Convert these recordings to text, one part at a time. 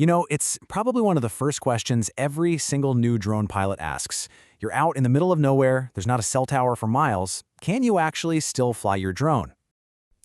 It's probably one of the first questions every single new drone pilot asks. You're out in the middle of nowhere, there's not a cell tower for miles. Can you actually still fly your drone?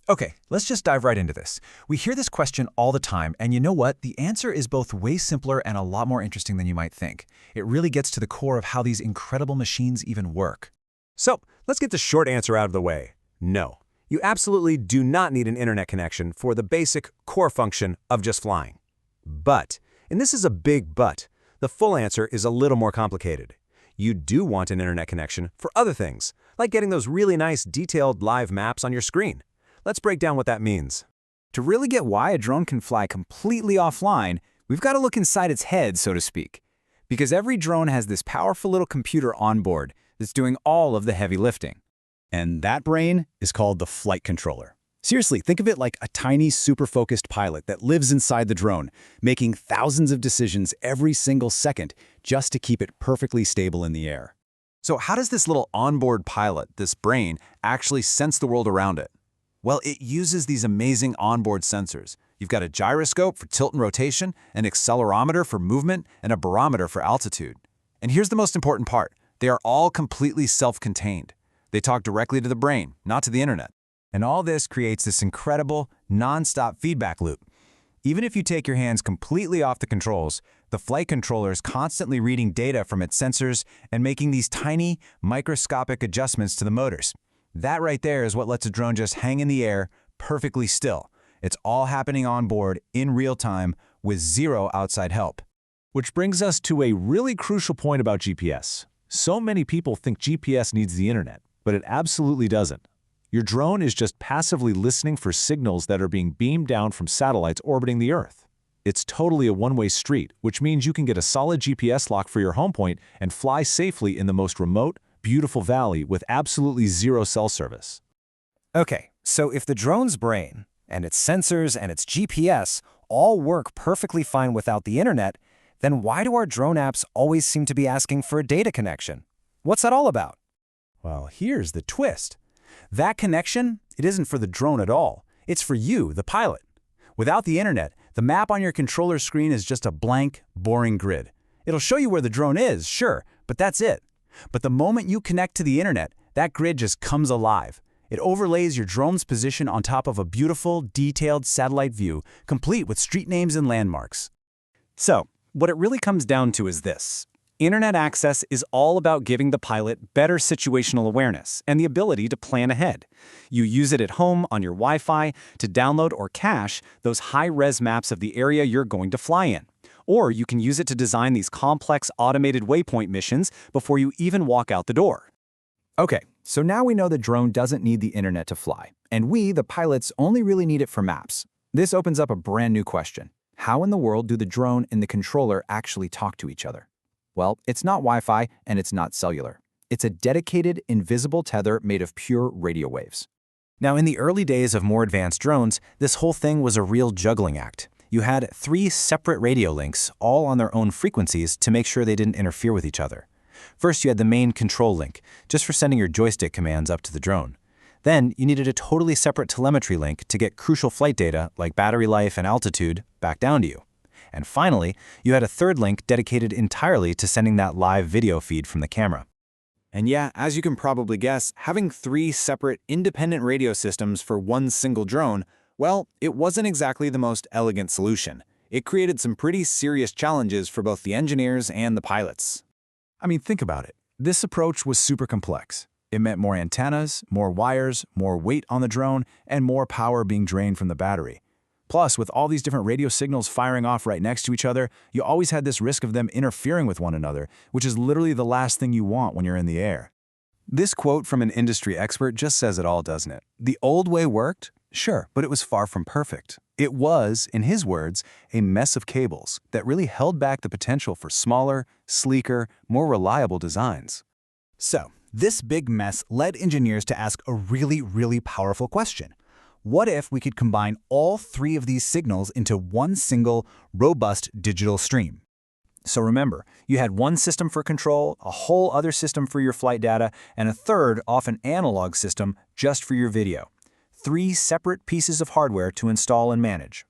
Okay, let's just dive right into this. We hear this question all the time, and you know what? The answer is both way simpler and a lot more interesting than you might think. It really gets to the core of how these incredible machines even work. So, let's get the short answer out of the way. No, you absolutely do not need an internet connection for the basic core function of just flying. But, and this is a big but, the full answer is a little more complicated. You do want an internet connection for other things, like getting those really nice detailed live maps on your screen. Let's break down what that means. To really get why a drone can fly completely offline, we've got to look inside its head, so to speak. Because every drone has this powerful little computer on board that's doing all of the heavy lifting. And that brain is called the flight controller. Seriously, think of it like a tiny, super-focused pilot that lives inside the drone, making thousands of decisions every single second just to keep it perfectly stable in the air. So how does this little onboard pilot, this brain, actually sense the world around it? Well, it uses these amazing onboard sensors. You've got a gyroscope for tilt and rotation, an accelerometer for movement, and a barometer for altitude. And here's the most important part. They are all completely self-contained. They talk directly to the brain, not to the internet. And all this creates this incredible, non-stop feedback loop. Even if you take your hands completely off the controls, the flight controller is constantly reading data from its sensors and making these tiny, microscopic adjustments to the motors. That right there is what lets a drone just hang in the air perfectly still. It's all happening on board in real time with zero outside help. Which brings us to a really crucial point about GPS. So many people think GPS needs the internet, but it absolutely doesn't. Your drone is just passively listening for signals that are being beamed down from satellites orbiting the Earth. It's totally a one-way street, which means you can get a solid GPS lock for your home point and fly safely in the most remote, beautiful valley with absolutely zero cell service. Okay, so if the drone's brain, and its sensors and its GPS all work perfectly fine without the internet, then why do our drone apps always seem to be asking for a data connection? What's that all about? Well, here's the twist. That connection, it isn't for the drone at all. It's for you, the pilot. Without the internet, the map on your controller screen is just a blank, boring grid. It'll show you where the drone is, sure, but that's it. But the moment you connect to the internet, that grid just comes alive. It overlays your drone's position on top of a beautiful, detailed satellite view, complete with street names and landmarks. So, what it really comes down to is this. Internet access is all about giving the pilot better situational awareness and the ability to plan ahead. You use it at home on your Wi-Fi to download or cache those high-res maps of the area you're going to fly in. Or you can use it to design these complex automated waypoint missions before you even walk out the door. Okay, so now we know the drone doesn't need the internet to fly, and we, the pilots, only really need it for maps. This opens up a brand new question. How in the world do the drone and the controller actually talk to each other? Well, it's not Wi-Fi and it's not cellular. It's a dedicated, invisible tether made of pure radio waves. Now, in the early days of more advanced drones, this whole thing was a real juggling act. You had 3 separate radio links, all on their own frequencies to make sure they didn't interfere with each other. First, you had the main control link, just for sending your joystick commands up to the drone. Then, you needed a totally separate telemetry link to get crucial flight data like battery life and altitude back down to you. And finally, you had a third link dedicated entirely to sending that live video feed from the camera. And yeah, as you can probably guess, having 3 separate independent radio systems for one single drone, well, it wasn't exactly the most elegant solution. It created some pretty serious challenges for both the engineers and the pilots. I mean, think about it. This approach was super complex. It meant more antennas, more wires, more weight on the drone, and more power being drained from the battery. Plus, with all these different radio signals firing off right next to each other, you always had this risk of them interfering with one another, which is literally the last thing you want when you're in the air. This quote from an industry expert just says it all, doesn't it? The old way worked? Sure, but it was far from perfect. It was, in his words, a mess of cables that really held back the potential for smaller, sleeker, more reliable designs. So, this big mess led engineers to ask a really powerful question. What if we could combine all 3 of these signals into one single, robust digital stream? So remember, you had one system for control, a whole other system for your flight data, and a third, often analog system, just for your video. 3 separate pieces of hardware to install and manage.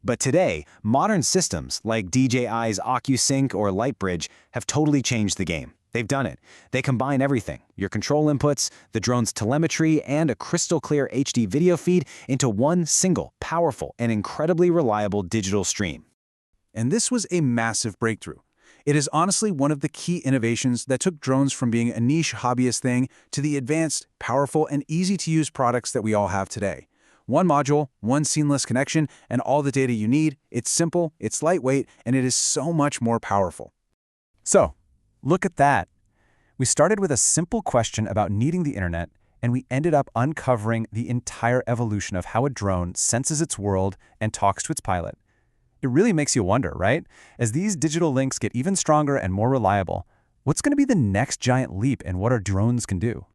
But today, modern systems like DJI's OcuSync or Lightbridge have totally changed the game. They've done it. They combine everything, your control inputs, the drone's telemetry, and a crystal-clear HD video feed into one single, powerful, and incredibly reliable digital stream. And this was a massive breakthrough. It is honestly one of the key innovations that took drones from being a niche hobbyist thing to the advanced, powerful, and easy-to-use products that we all have today. One module, one seamless connection, and all the data you need. It's simple, it's lightweight, and it is so much more powerful. So, look at that. We started with a simple question about needing the internet, and we ended up uncovering the entire evolution of how a drone senses its world and talks to its pilot. It really makes you wonder, right? As these digital links get even stronger and more reliable, what's going to be the next giant leap in what our drones can do?